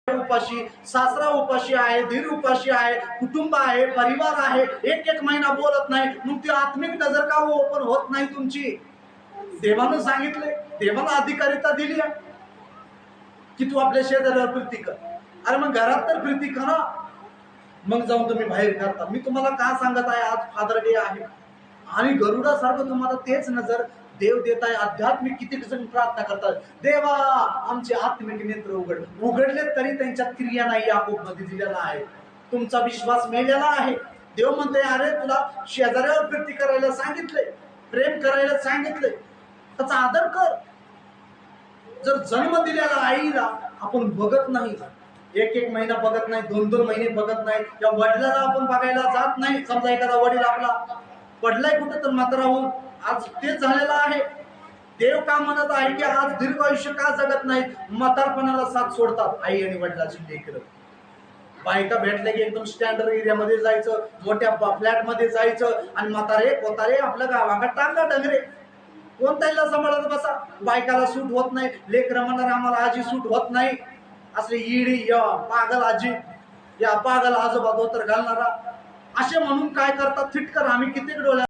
उपाशी, सासरा उपाशी आहे, धीर उपाशी आहे, कुटुंब आहे, परिवार आहे, एक एक महिना बोलत नाही, मग ती आत्मिक नजर का ओपन होत नाही तुमची? देवानं सांगितले, देवानं अधिकारिता दिली आहे की तू आपल्या शेजाऱ्यावर प्रीती कर. अरे मग घरात तर प्रीती करा, मग जाऊन तुम्ही बाहेर करता. मी तुम्हाला का सांगत आहे, आज फादर डे आहे आणि गरुडासारखं तुम्हाला तेच नजर देव देत आहे. आध्यात्मिक किती जण प्रार्थना करतात, देवा आमचे आत्मिक नेत्र उघडले तरी त्यांच्यात क्रिया नाही. याकूब मध्ये दिलेला आहे, तुमचा विश्वास मेलेला आहे. देव म्हणते, अरे तुला शेजाऱ्यावर प्रीती करायला सांगितले, प्रेम करायला सांगितले, त्याचा आदर कर. जर जन्म दिलेला आईला आपण बघत नाही, एक एक महिना बघत नाही, दोन दोन महिने बघत नाही, या वडिलाला आपण बघायला जात नाही. समजा एखादा वडील आपला पडलाय कुठे तर मात्र राहून, आज तेच झालेलं आहे. देव का म्हणत आहे की आज दीर्घ आयुष्य का जगत नाहीत? म्हातारपणाला साथ सोडतात आई आणि वडिलाची लेकरं. बायका भेटल्या की एकदम स्टँडर्ड एरियामध्ये जायचं, मोठ्या फ्लॅट मध्ये जायचं आणि म्हातारे कोतारे आपल्या गावाकडे टाका डंगरे, कोणत्याला सांभाळत बसा. बायकाला सूट होत नाही, लेकरं म्हणणार आम्हाला आजी सूट होत नाही. असले इडी या पागल आजी, या पागल आजोबा धोतर घालणारा, असे म्हणून काय करतात थिटकर. आम्ही किती डोळ्या